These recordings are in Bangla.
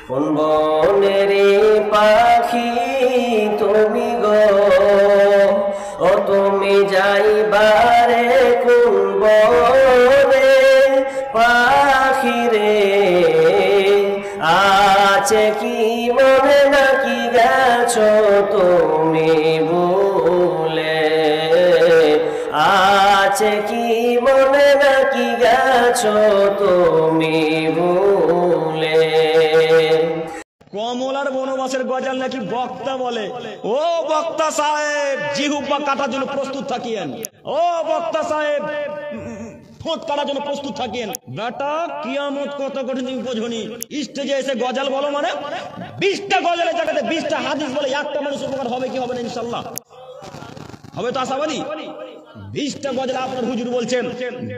কোন বনের পাখি তুমি গো, ও তুমি যাইবারে কোন বনে পাখি রে, আছে কি মনে নাকি গেছো তুমি ভুলে, আছে কি মনে নাকি গেছো তুমি ভুলে। কমলার বনবাসের গজাল নাকি বক্তা বলে, ও বক্তা সাহেব জিহুব্বা কাটার জন্য প্রস্তুত থাকিয়েন, ও বক্তা সাহেব ঠোঁট কাটার জন্য প্রস্তুত থাকিয়েন। বেটা কিয়ামত কত কঠিন তুমি বোঝনি, স্টেজে এসে গজাল বলো মানে 20টা গজালের জায়গাতে 20টা হাদিস বলে একটা মানুষ উপকার হবে কি হবে না ইনশাআল্লাহ? হবে তো আশাবাদী? 20টা গজল আপনার হুজুর বলছেন,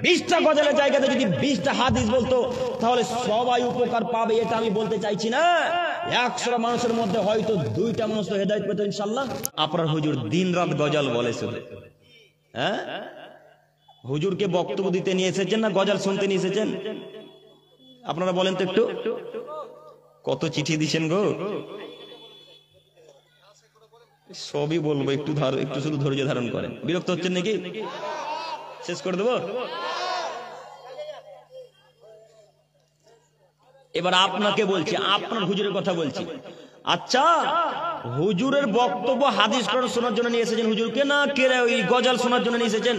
20টা গজলের জায়গাতে যদি 20টা হাদিস বলতো তাহলে সবাই উপকার পাবে, এটা আমি বলতে চাইছি না। 100টা মানুষের মধ্যে হয়তো 2টা মানুষ তো হেদায়েত পেত ইনশাআল্লাহ। আপনার হুজুর দিন রাত গজল বলে শুধু, হ্যাঁ? হুজুরকে বক্তব্য দিতে নিয়ে এসেছেন না গজল শুনতে নিয়ে এসেছেন? আপনারা বলেন তো একটু, কত চিঠি দিছেন গো? সবই বলবো, একটু শুধু ধৈর্য ধারণ করেন। বিরক্ত হচ্ছেন নাকি? শেষ করে দেবো। এবার আপনাকে বলছি, আপনার হুজুরের কথা বলছি। আচ্ছা, হুজুরের বক্তব্য হাদিস কোরআন শোনার জন্য নিয়ে এসেছেন হুজুরকে, না কে ওই গজল শোনার জন্য নিয়ে এসেছেন?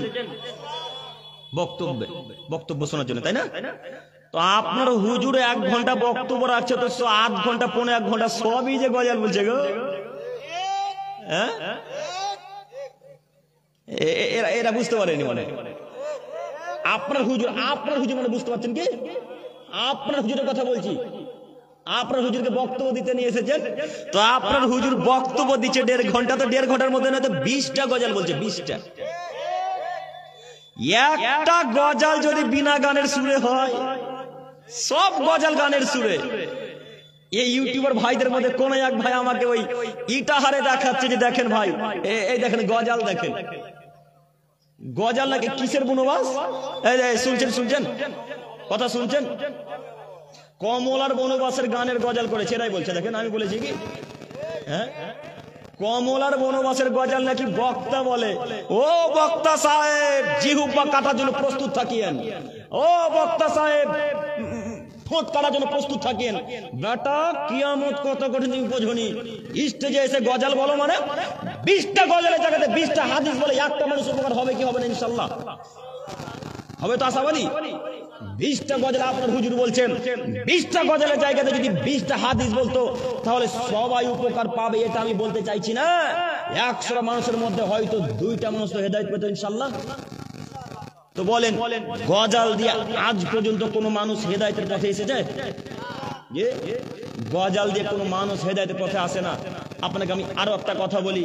বক্তব্য শোনার জন্য, তাই না? তো আপনার হুজুরে 1 ঘন্টা বক্তব্য রাখছে, তো 8 ঘন্টা 1.5 ঘন্টা সবই যে গজল বলছে গো। এরা বুঝতে পারেনি মানে আপনার হুজুর মানে বুঝতে পারছেন কি? আপনার হুজুরের কথা বলছি, আপনার হুজুরকে বক্তব্য দিতে নিয়ে এসেছেন, তো আপনার হুজুর বক্তব্য দিচ্ছে 1.5 ঘন্টা, তো 1.5 ঘন্টার মধ্যে না তো 20টা গজল বলছে। 20টা, একটা গজল যদি বিনা গানের সুরে হয়, সব গজল গানের সুরে। এই ইউটিউবার ভাইদের মধ্যে কোন এক ভাই আমাকে ওই ইটাহারে দেখাচ্ছে যে দেখেন ভাই, এই দেখেন গজল, দেখেন গজল নাকি কিসের বনবাস। এই শুনছেন কথা শুনছেন? কমলার বনবাসের গানের গজল করেছে, এরাই বলছে। দেখেন আমি বলেছি কি, হ্যাঁ? কমলার বনবাসের গজল নাকি বক্তা বলে, ও বক্তা সাহেব জিহুব্বা কাটার জন্য প্রস্তুত থাকিয়েন, ও বক্তা সাহেব ঠোঁট কাটার জন্য প্রস্তুত থাকেন। বেটা কিয়ামত কত কঠিন তুমি বোঝনি, স্টেজে এসে গজল বলো মানে 20টা গজলের জায়গাতে 20টা হাদিস বলে একটা মানুষ উপকার হবে কি হবে না ইনশাআল্লাহ? হবে তো আশাবাদী? 20টা গজল আপনার হুজুর বলছেন, 20টা গজলের জায়গাতে যদি 20টা হাদিস বলতো তাহলে সবাই উপকার পাবে, এটা আমি বলতে চাইছি না। 100টা মানুষের মধ্যে হয়তো 2টা মানুষ তো হেদায়েত পেত ইনশাআল্লাহ। তো বলেন, গজল দিয়ে আজ পর্যন্ত কোনো মানুষ হেদায়েতের পথে এসেছে? গজল দিয়ে কোনো মানুষ হেদায়েতের পথে আসে না। আপনাকে আমি আরো একটা কথা বলি,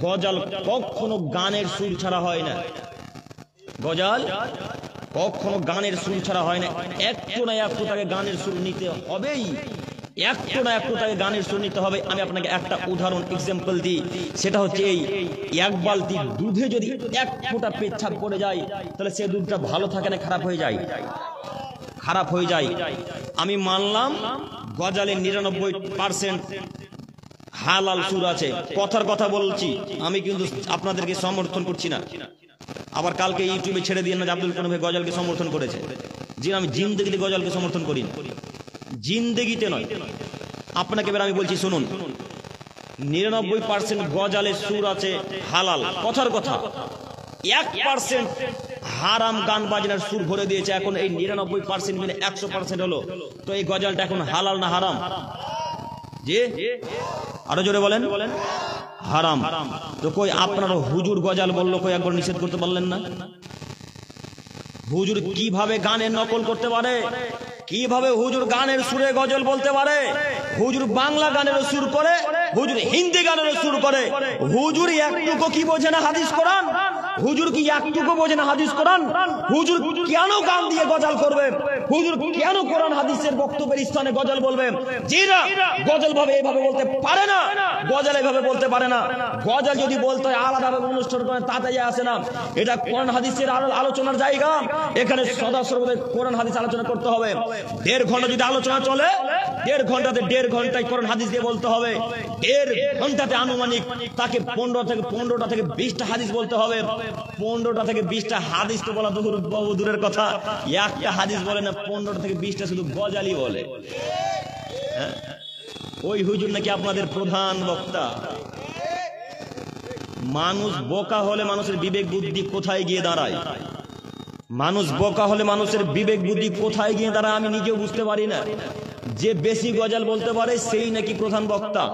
গজল কখনো গানের সুর ছাড়া হয় না। গজল কখনো গানের সুর ছাড়া হয় না। একটু না একটু তাকে গানের সুর নিতে হবেই, একটু না একটু তাকে গানের সুর নিতে হবে। আমি আপনাকে একটা উদাহরণ এক্সাম্পল দিই, সেটা হচ্ছে এই 1 বালতি দুধে যদি 1 ফোঁটা পেচ্ছাপ পড়ে যায় তাহলে সে দুধটা ভালো থাকে না খারাপ হয়ে যায়? খারাপ হয়ে যায়। আমি মানলাম গজলে 99% হালাল সুর আছে, কথার কথা বলছি, আমি কিন্তু আপনাদেরকে সমর্থন করছি না। আবার কালকে ইউটিউবে ছেড়ে দিয়ে না যে আব্দুল কালাম ভাই গজলকে সমর্থন করেছে। জি, আমি জিন্দেগিতে গজলকে সমর্থন করি না, জিন্দেগিতে নয়। আপনাকে এবার আমি বলছি শুনুন, 99% গজলের সুর আছে হালাল, কথার কথা। 1% হারাম গান বাজনার সুর ভরে দিয়েছে। এখন এই 99% মিলে 100% হলো, তো এই গজলটা এখন হালাল না হারাম? জি, আরো জোরে বলেন। হারাম। তো কই আপনার হুজুর গজল বললো, কই একবার নিষেধ করতে পারলেন না? হুজুর কিভাবে গানের নকল করতে পারে? কিভাবে হুজুর গানের সুরে গজল বলতে পারে? হুজুর বাংলা গানেরও সুর করে, হুজুর হিন্দি গানেরও সুর করে। হুজুর একটুকু কি বোঝে না হাদিস কোরআন? হুজুর কি একটুকু বোঝে না হাদিস কোরআন? হুজুর কেন গান দিয়ে গজল করবে? হুজুর কেন কোরআন হাদিসের বক্তব্যের স্থানে গজল বলবে? জি না, গজল ভাবে এইভাবে বলতে পারে না, গজল এইভাবে বলতে পারে না। গজল যদি বলতে হয় আলাদাভাবে অনুষ্ঠান করে তাতে যায় আসে না। এটা কোরআন হাদিসের আলোচনার জায়গা, এখানে সদা সর্বদা কোরআন হাদিস আলোচনা করতে হবে। 1.5 ঘন্টা যদি আলোচনা চলে, 1.5 ঘন্টাতে 1.5 ঘন্টায় কোরআন হাদিস দিয়ে বলতে হবে। 1.5 ঘন্টাতে আনুমানিক তাকে 15টা থেকে 20টা হাদিস বলতে হবে। 15টা থেকে 20টা হাদিস তো বলা বহু দূরের কথা, একটা হাদিস বলে না, 15টা থেকে 20টা শুধু গজালই বলে। হ্যাঁ, ওই হুজুর নাকি আপনাদের প্রধান বক্তা। মানুষ বোকা হলে মানুষের বিবেক বুদ্ধি কোথায় গিয়ে দাঁড়ায়? মানুষ বোকা হলে মানুষের বিবেক বুদ্ধি কোথায় গিয়ে দাঁড়ায় আমি নিজেও বুঝতে পারি না। যে বেশি গজল বলতে পারে সেই নাকি প্রধান বক্তা।